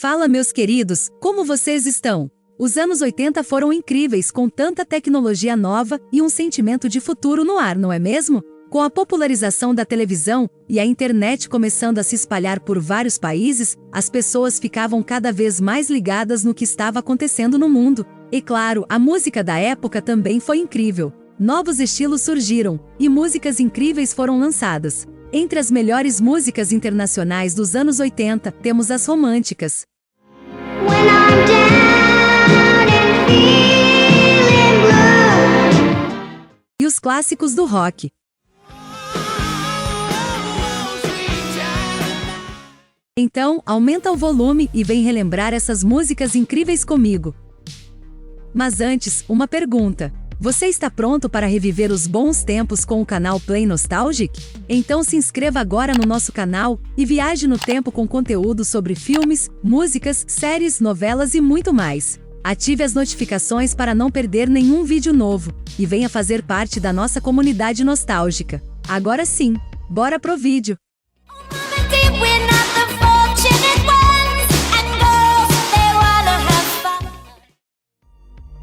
Fala, meus queridos, como vocês estão? Os anos 80 foram incríveis com tanta tecnologia nova e um sentimento de futuro no ar, não é mesmo? Com a popularização da televisão e a internet começando a se espalhar por vários países, as pessoas ficavam cada vez mais ligadas no que estava acontecendo no mundo. E claro, a música da época também foi incrível. Novos estilos surgiram, e músicas incríveis foram lançadas. Entre as melhores músicas internacionais dos anos 80, temos as românticas. When I'm down and feeling blue. E os clássicos do rock. Então, aumenta o volume e vem relembrar essas músicas incríveis comigo. Mas antes, uma pergunta. Você está pronto para reviver os bons tempos com o canal Play Nostalgic? Então se inscreva agora no nosso canal e viaje no tempo com conteúdo sobre filmes, músicas, séries, novelas e muito mais. Ative as notificações para não perder nenhum vídeo novo e venha fazer parte da nossa comunidade nostálgica. Agora sim, bora pro vídeo!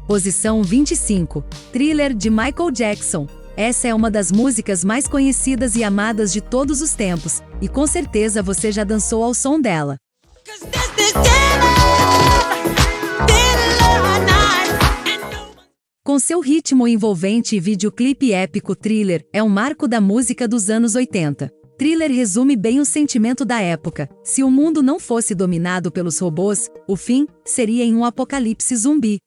Posição 25. Thriller de Michael Jackson. Essa é uma das músicas mais conhecidas e amadas de todos os tempos, e com certeza você já dançou ao som dela. Com seu ritmo envolvente e videoclipe épico, Thriller é um marco da música dos anos 80. Thriller resume bem o sentimento da época. Se o mundo não fosse dominado pelos robôs, o fim seria em um apocalipse zumbi.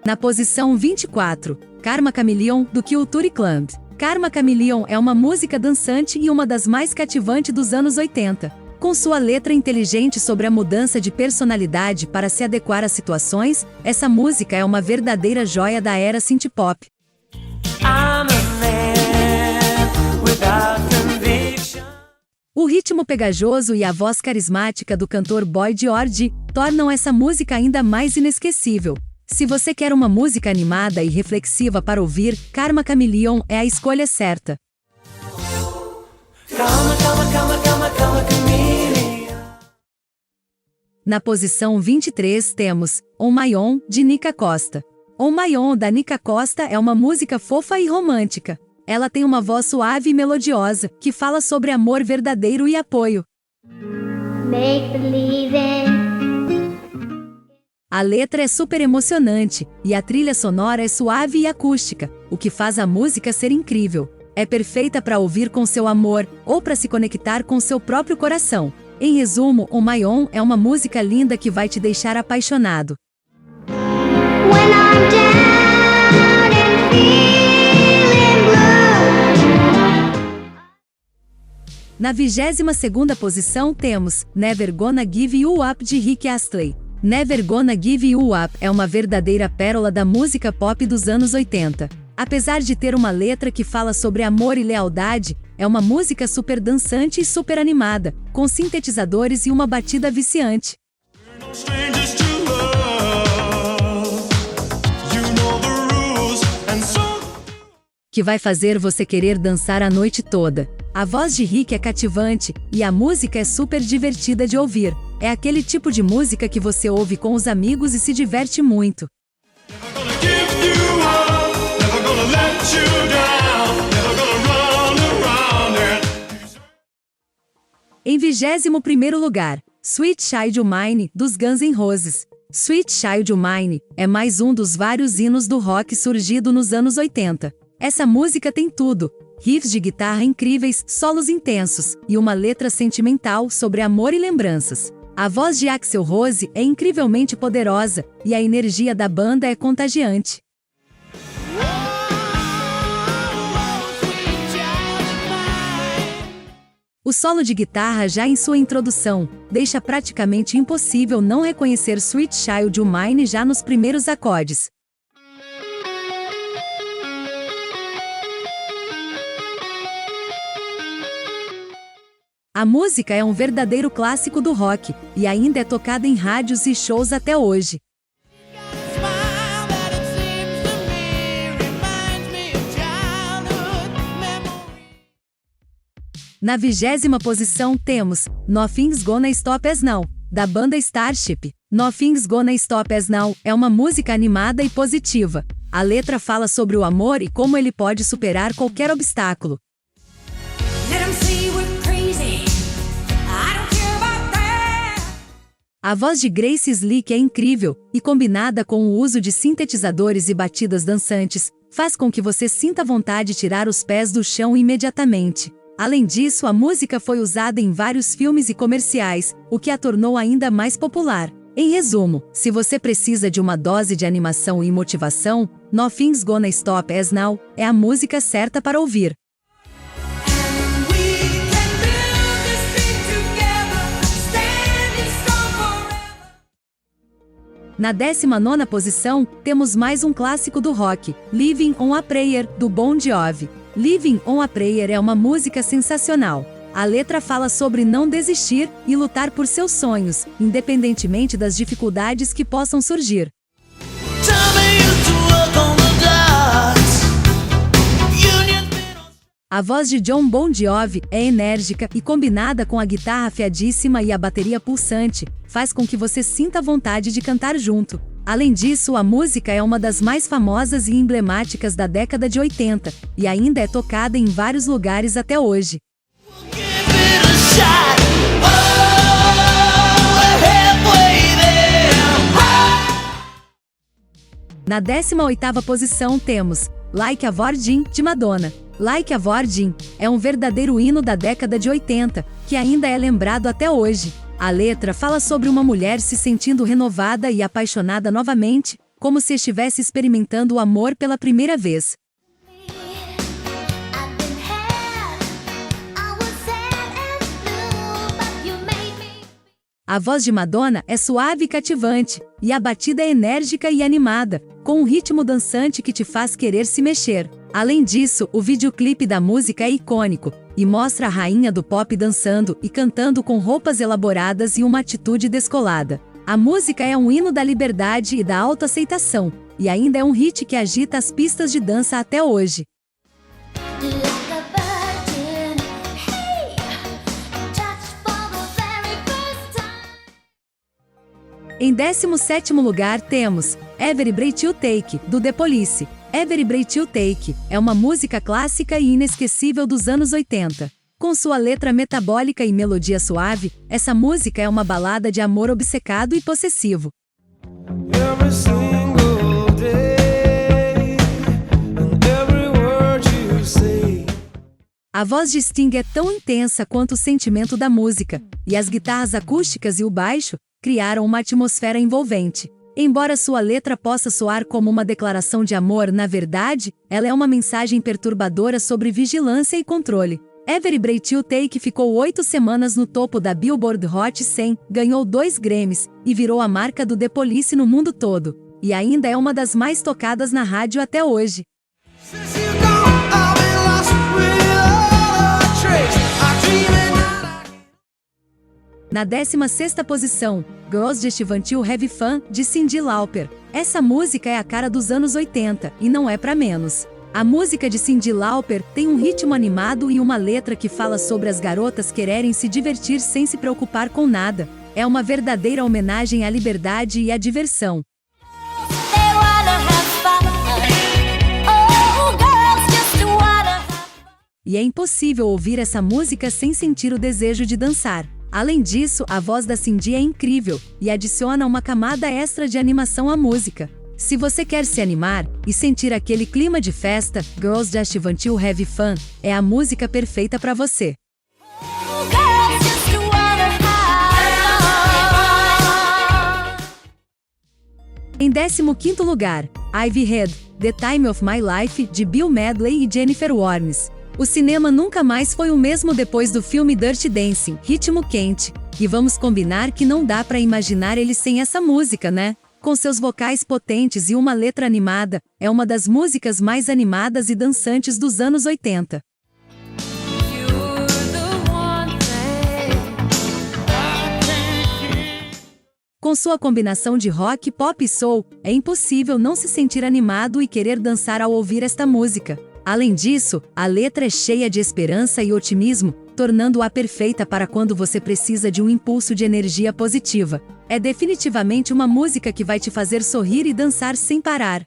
Na posição 24, Karma Chameleon, do Culture Club. Karma Chameleon é uma música dançante e uma das mais cativantes dos anos 80. Com sua letra inteligente sobre a mudança de personalidade para se adequar às situações, essa música é uma verdadeira joia da era synth-pop. O ritmo pegajoso e a voz carismática do cantor Boy George tornam essa música ainda mais inesquecível. Se você quer uma música animada e reflexiva para ouvir, Karma Chameleon é a escolha certa. Na posição 23 temos On My Own, de Nika Costa. On My Own, da Nika Costa, é uma música fofa e romântica. Ela tem uma voz suave e melodiosa, que fala sobre amor verdadeiro e apoio. A letra é super emocionante, e a trilha sonora é suave e acústica, o que faz a música ser incrível. É perfeita para ouvir com seu amor, ou para se conectar com seu próprio coração. Em resumo, On My Own é uma música linda que vai te deixar apaixonado. When I'm down and feeling blue. Na 22ª posição temos Never Gonna Give You Up, de Rick Astley. Never Gonna Give You Up é uma verdadeira pérola da música pop dos anos 80. Apesar de ter uma letra que fala sobre amor e lealdade, é uma música super dançante e super animada, com sintetizadores e uma batida viciante. Que vai fazer você querer dançar a noite toda. A voz de Rick é cativante, e a música é super divertida de ouvir. É aquele tipo de música que você ouve com os amigos e se diverte muito. Em 21º lugar, Sweet Child O' Mine, dos Guns N' Roses. Sweet Child O' Mine é mais um dos vários hinos do rock surgido nos anos 80. Essa música tem tudo: riffs de guitarra incríveis, solos intensos, e uma letra sentimental sobre amor e lembranças. A voz de Axl Rose é incrivelmente poderosa, e a energia da banda é contagiante. O solo de guitarra já em sua introdução deixa praticamente impossível não reconhecer Sweet Child O' Mine já nos primeiros acordes. A música é um verdadeiro clássico do rock, e ainda é tocada em rádios e shows até hoje. Na 20ª posição temos Nothing's Gonna Stop Us Now, da banda Starship. Nothing's Gonna Stop Us Now é uma música animada e positiva. A letra fala sobre o amor e como ele pode superar qualquer obstáculo. A voz de Grace Slick é incrível, e combinada com o uso de sintetizadores e batidas dançantes, faz com que você sinta vontade de tirar os pés do chão imediatamente. Além disso, a música foi usada em vários filmes e comerciais, o que a tornou ainda mais popular. Em resumo, se você precisa de uma dose de animação e motivação, Nothing's Gonna Stop Us Now é a música certa para ouvir. Na 19ª posição, temos mais um clássico do rock, Living on a Prayer, do Bon Jovi. Living on a Prayer é uma música sensacional. A letra fala sobre não desistir e lutar por seus sonhos, independentemente das dificuldades que possam surgir. A voz de Jon Bon Jovi é enérgica e combinada com a guitarra afiadíssima e a bateria pulsante, faz com que você sinta vontade de cantar junto. Além disso, a música é uma das mais famosas e emblemáticas da década de 80, e ainda é tocada em vários lugares até hoje. Na 18ª posição temos Like a Virgin, de Madonna. Like a Virgin é um verdadeiro hino da década de 80, que ainda é lembrado até hoje. A letra fala sobre uma mulher se sentindo renovada e apaixonada novamente, como se estivesse experimentando o amor pela primeira vez. A voz de Madonna é suave e cativante, e a batida é enérgica e animada, com um ritmo dançante que te faz querer se mexer. Além disso, o videoclipe da música é icônico, e mostra a rainha do pop dançando e cantando com roupas elaboradas e uma atitude descolada. A música é um hino da liberdade e da autoaceitação, e ainda é um hit que agita as pistas de dança até hoje. Em 17º lugar temos Every Breath You Take, do The Police. Every Breath You Take é uma música clássica e inesquecível dos anos 80. Com sua letra metabólica e melodia suave, essa música é uma balada de amor obcecado e possessivo. Every single day, and every word you say. A voz de Sting é tão intensa quanto o sentimento da música, e as guitarras acústicas e o baixo criaram uma atmosfera envolvente. Embora sua letra possa soar como uma declaração de amor, na verdade, ela é uma mensagem perturbadora sobre vigilância e controle. Every Breath You Take ficou 8 semanas no topo da Billboard Hot 100, ganhou 2 Grammys, e virou a marca do The Police no mundo todo. E ainda é uma das mais tocadas na rádio até hoje. Na 16ª posição, Girls Just Want to Have Fun, de Cyndi Lauper. Essa música é a cara dos anos 80, e não é pra menos. A música de Cyndi Lauper tem um ritmo animado e uma letra que fala sobre as garotas quererem se divertir sem se preocupar com nada. É uma verdadeira homenagem à liberdade e à diversão. E é impossível ouvir essa música sem sentir o desejo de dançar. Além disso, a voz da Cyndi é incrível, e adiciona uma camada extra de animação à música. Se você quer se animar e sentir aquele clima de festa, Girls Just Want to Have Fun é a música perfeita para você. Em 15º lugar, I've Had The Time of My Life, de Bill Medley e Jennifer Warnes. O cinema nunca mais foi o mesmo depois do filme Dirty Dancing, Ritmo Quente. E vamos combinar que não dá pra imaginar ele sem essa música, né? Com seus vocais potentes e uma letra animada, é uma das músicas mais animadas e dançantes dos anos 80. Com sua combinação de rock, pop e soul, é impossível não se sentir animado e querer dançar ao ouvir esta música. Além disso, a letra é cheia de esperança e otimismo, tornando-a perfeita para quando você precisa de um impulso de energia positiva. É definitivamente uma música que vai te fazer sorrir e dançar sem parar.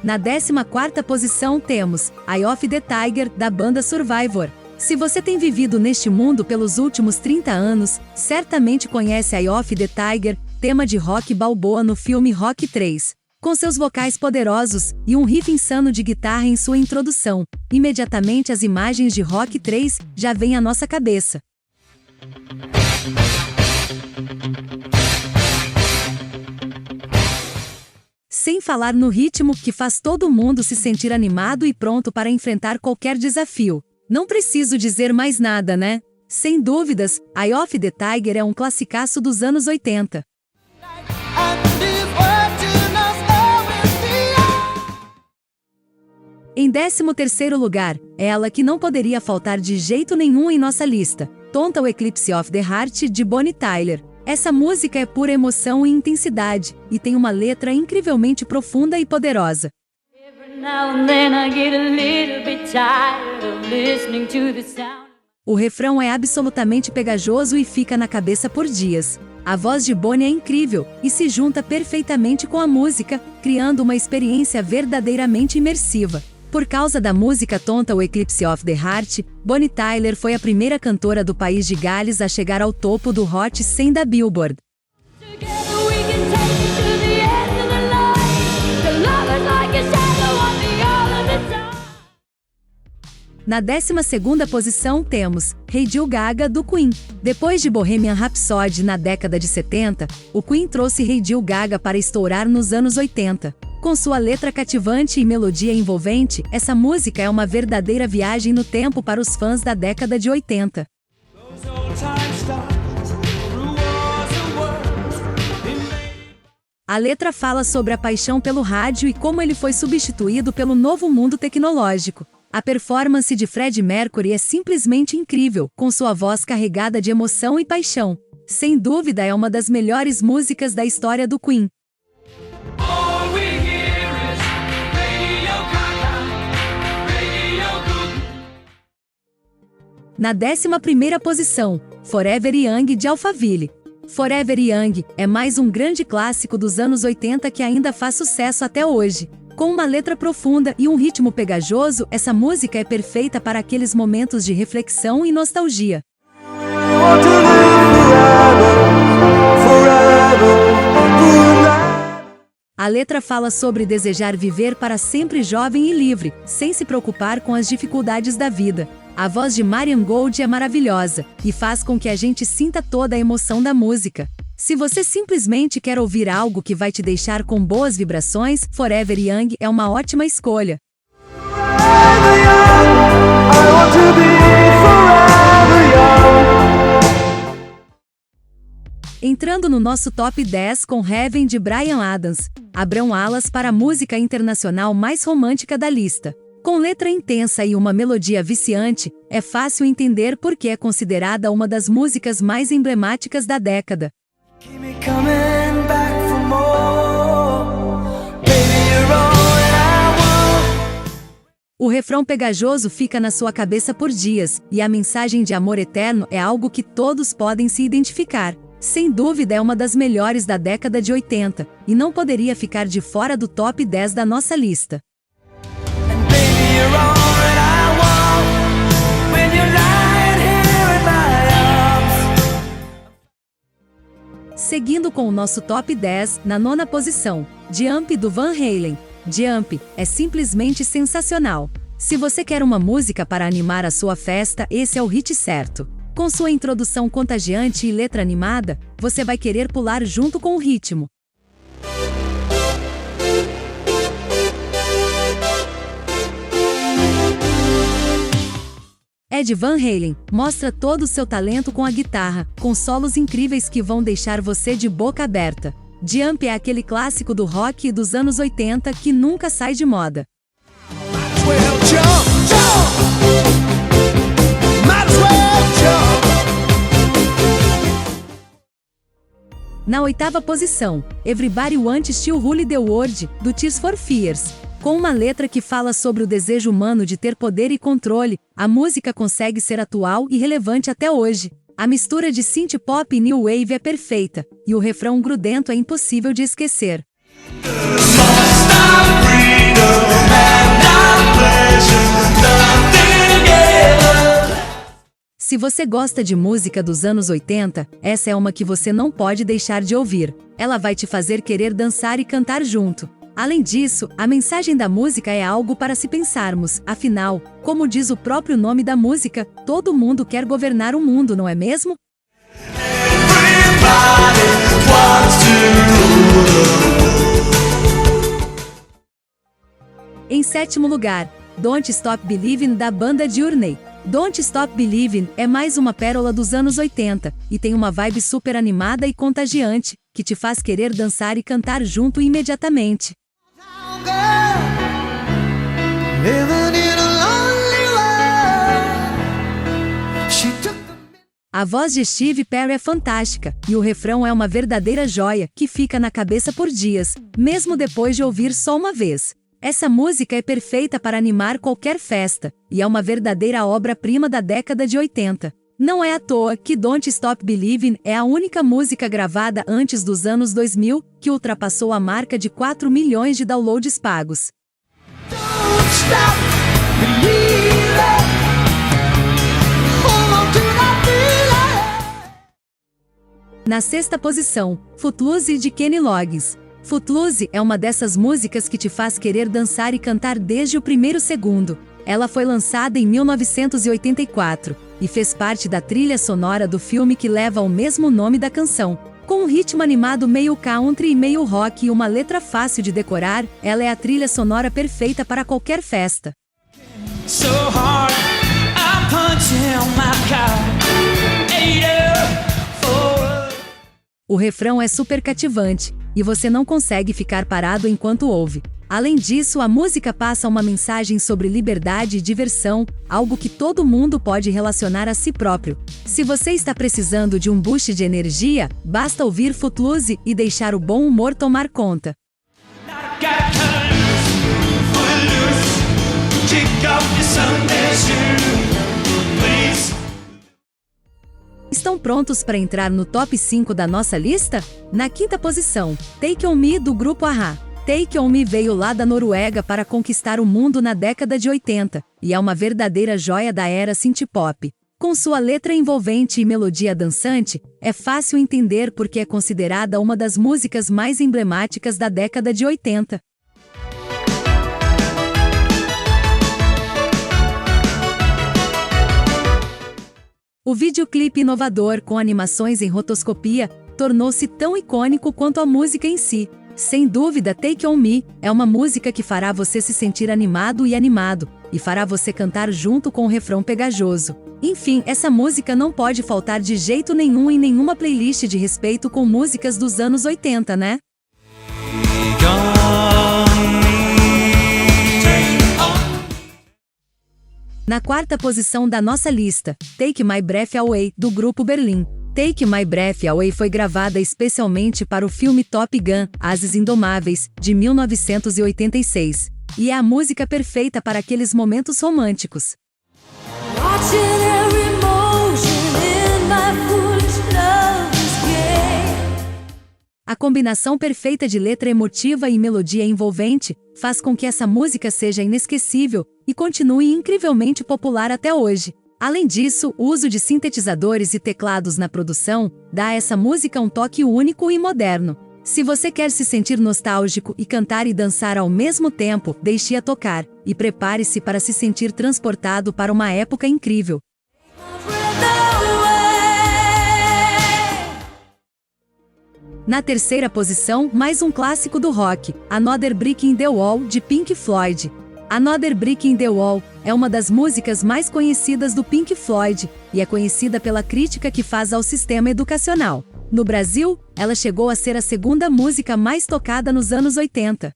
Na 14ª posição temos Eye of the Tiger, da banda Survivor. Se você tem vivido neste mundo pelos últimos 30 anos, certamente conhece Eye of the Tiger, tema de Rocky Balboa no filme Rocky 3. Com seus vocais poderosos e um riff insano de guitarra em sua introdução, imediatamente as imagens de Rocky 3 já vêm à nossa cabeça. Sem falar no ritmo que faz todo mundo se sentir animado e pronto para enfrentar qualquer desafio. Não preciso dizer mais nada, né? Sem dúvidas, Eye of the Tiger é um classicaço dos anos 80. Em 13º lugar, é ela que não poderia faltar de jeito nenhum em nossa lista. Total Eclipse of the Heart, de Bonnie Tyler. Essa música é pura emoção e intensidade, e tem uma letra incrivelmente profunda e poderosa. O refrão é absolutamente pegajoso e fica na cabeça por dias. A voz de Bonnie é incrível, e se junta perfeitamente com a música, criando uma experiência verdadeiramente imersiva. Por causa da música Total Eclipse of the Heart, Bonnie Tyler foi a primeira cantora do país de Gales a chegar ao topo do Hot 100 da Billboard. Na 12ª posição temos Radio Gaga, do Queen. Depois de Bohemian Rhapsody na década de 70, o Queen trouxe Radio Gaga para estourar nos anos 80. Com sua letra cativante e melodia envolvente, essa música é uma verdadeira viagem no tempo para os fãs da década de 80. A letra fala sobre a paixão pelo rádio e como ele foi substituído pelo novo mundo tecnológico. A performance de Freddie Mercury é simplesmente incrível, com sua voz carregada de emoção e paixão. Sem dúvida é uma das melhores músicas da história do Queen. Na 11ª posição, Forever Young, de Alphaville. Forever Young é mais um grande clássico dos anos 80 que ainda faz sucesso até hoje. Com uma letra profunda e um ritmo pegajoso, essa música é perfeita para aqueles momentos de reflexão e nostalgia. A letra fala sobre desejar viver para sempre jovem e livre, sem se preocupar com as dificuldades da vida. A voz de Marian Gold é maravilhosa, e faz com que a gente sinta toda a emoção da música. Se você simplesmente quer ouvir algo que vai te deixar com boas vibrações, Forever Young é uma ótima escolha. Entrando no nosso top 10 com Heaven, de Bryan Adams, abram alas para a música internacional mais romântica da lista. Com letra intensa e uma melodia viciante, é fácil entender por que é considerada uma das músicas mais emblemáticas da década. O refrão pegajoso fica na sua cabeça por dias, e a mensagem de amor eterno é algo que todos podem se identificar. Sem dúvida é uma das melhores da década de 80, e não poderia ficar de fora do top 10 da nossa lista. Seguindo com o nosso top 10, na 9ª posição, Jump, do Van Halen. Jump é simplesmente sensacional. Se você quer uma música para animar a sua festa, esse é o hit certo. Com sua introdução contagiante e letra animada, você vai querer pular junto com o ritmo. Ed Van Halen mostra todo o seu talento com a guitarra, com solos incríveis que vão deixar você de boca aberta. Jump é aquele clássico do rock dos anos 80 que nunca sai de moda. Na 8ª posição, Everybody Wants to Rule the World, do Tears for Fears. Com uma letra que fala sobre o desejo humano de ter poder e controle, a música consegue ser atual e relevante até hoje. A mistura de synth pop e new wave é perfeita, e o refrão grudento é impossível de esquecer. Se você gosta de música dos anos 80, essa é uma que você não pode deixar de ouvir. Ela vai te fazer querer dançar e cantar junto. Além disso, a mensagem da música é algo para se pensarmos, afinal, como diz o próprio nome da música, todo mundo quer governar o mundo, não é mesmo? Em 7º lugar, Don't Stop Believin', da banda Journey. Don't Stop Believin' é mais uma pérola dos anos 80, e tem uma vibe super animada e contagiante, que te faz querer dançar e cantar junto imediatamente. A voz de Steve Perry é fantástica, e o refrão é uma verdadeira joia, que fica na cabeça por dias, mesmo depois de ouvir só uma vez. Essa música é perfeita para animar qualquer festa, e é uma verdadeira obra-prima da década de 80. Não é à toa que Don't Stop Believin' é a única música gravada antes dos anos 2000 que ultrapassou a marca de 4 milhões de downloads pagos. Don't stop believing'. Hold on to that feeling. Na 6ª posição, Footloose, de Kenny Loggins. Footloose é uma dessas músicas que te faz querer dançar e cantar desde o primeiro segundo. Ela foi lançada em 1984 e fez parte da trilha sonora do filme que leva o mesmo nome da canção. Com um ritmo animado meio country e meio rock e uma letra fácil de decorar, ela é a trilha sonora perfeita para qualquer festa. So hard, I'm punching my car. O refrão é super cativante, e você não consegue ficar parado enquanto ouve. Além disso, a música passa uma mensagem sobre liberdade e diversão, algo que todo mundo pode relacionar a si próprio. Se você está precisando de um boost de energia, basta ouvir Footloose e deixar o bom humor tomar conta. Estão prontos para entrar no top 5 da nossa lista? Na 5ª posição, Take On Me, do grupo a-ha. Take On Me veio lá da Noruega para conquistar o mundo na década de 80, e é uma verdadeira joia da era synth-pop. Com sua letra envolvente e melodia dançante, é fácil entender porque é considerada uma das músicas mais emblemáticas da década de 80. O videoclipe inovador com animações em rotoscopia tornou-se tão icônico quanto a música em si. Sem dúvida, Take On Me é uma música que fará você se sentir animado e fará você cantar junto com o refrão pegajoso. Enfim, essa música não pode faltar de jeito nenhum em nenhuma playlist de respeito com músicas dos anos 80, né? Na 4ª posição da nossa lista, Take My Breath Away, do grupo Berlim. Take My Breath Away foi gravada especialmente para o filme Top Gun, Ases Indomáveis, de 1986. E é a música perfeita para aqueles momentos românticos. A combinação perfeita de letra emotiva e melodia envolvente faz com que essa música seja inesquecível e continue incrivelmente popular até hoje. Além disso, o uso de sintetizadores e teclados na produção dá a essa música um toque único e moderno. Se você quer se sentir nostálgico e cantar e dançar ao mesmo tempo, deixe-a tocar e prepare-se para se sentir transportado para uma época incrível. Na 3ª posição, mais um clássico do rock, Another Brick in the Wall, de Pink Floyd. Another Brick in the Wall é uma das músicas mais conhecidas do Pink Floyd e é conhecida pela crítica que faz ao sistema educacional. No Brasil, ela chegou a ser a 2ª música mais tocada nos anos 80.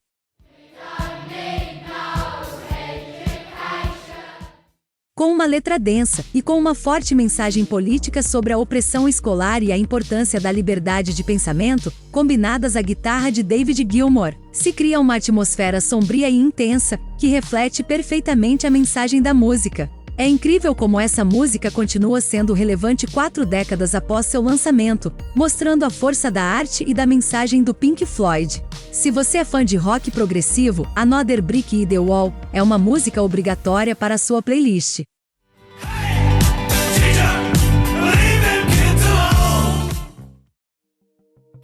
Com uma letra densa e com uma forte mensagem política sobre a opressão escolar e a importância da liberdade de pensamento, combinadas à guitarra de David Gilmour, se cria uma atmosfera sombria e intensa, que reflete perfeitamente a mensagem da música. É incrível como essa música continua sendo relevante 4 décadas após seu lançamento, mostrando a força da arte e da mensagem do Pink Floyd. Se você é fã de rock progressivo, Another Brick in the Wall é uma música obrigatória para a sua playlist.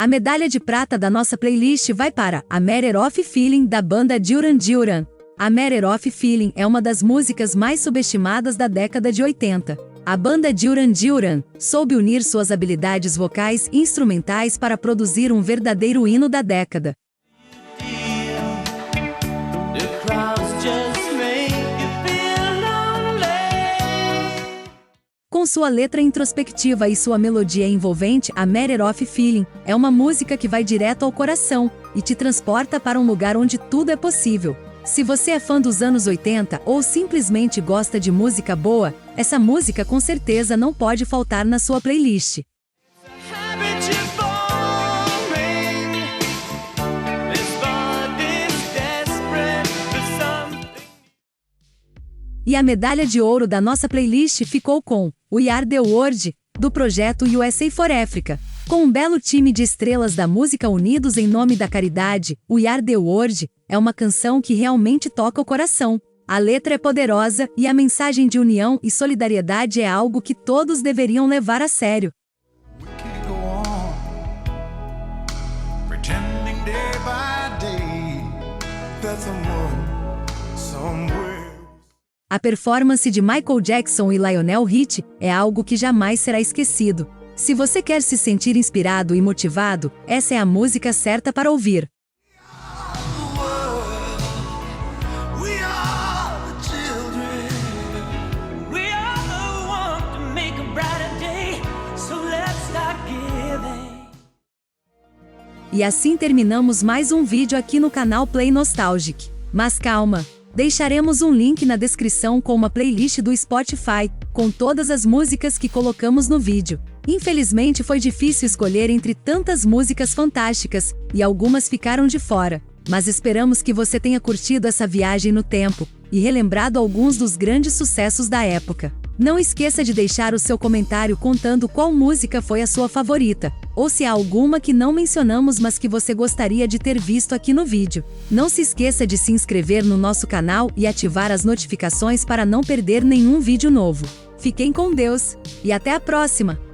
A medalha de prata da nossa playlist vai para A Matter of Feeling, da banda Duran Duran. A Matter of Feeling é uma das músicas mais subestimadas da década de 80. A banda Duran Duran soube unir suas habilidades vocais e instrumentais para produzir um verdadeiro hino da década. Com sua letra introspectiva e sua melodia envolvente, A Matter of Feeling é uma música que vai direto ao coração e te transporta para um lugar onde tudo é possível. Se você é fã dos anos 80 ou simplesmente gosta de música boa, essa música com certeza não pode faltar na sua playlist. E a medalha de ouro da nossa playlist ficou com We Are the World, do projeto USA for Africa. Com um belo time de estrelas da música unidos em nome da caridade, We Are the World é uma canção que realmente toca o coração. A letra é poderosa e a mensagem de união e solidariedade é algo que todos deveriam levar a sério. A performance de Michael Jackson e Lionel Richie é algo que jamais será esquecido. Se você quer se sentir inspirado e motivado, essa é a música certa para ouvir. E assim terminamos mais um vídeo aqui no canal Play Nostalgic. Mas calma! Deixaremos um link na descrição com uma playlist do Spotify, com todas as músicas que colocamos no vídeo. Infelizmente foi difícil escolher entre tantas músicas fantásticas, e algumas ficaram de fora. Mas esperamos que você tenha curtido essa viagem no tempo, e relembrado alguns dos grandes sucessos da época. Não esqueça de deixar o seu comentário contando qual música foi a sua favorita, ou se há alguma que não mencionamos mas que você gostaria de ter visto aqui no vídeo. Não se esqueça de se inscrever no nosso canal e ativar as notificações para não perder nenhum vídeo novo. Fiquem com Deus, e até a próxima!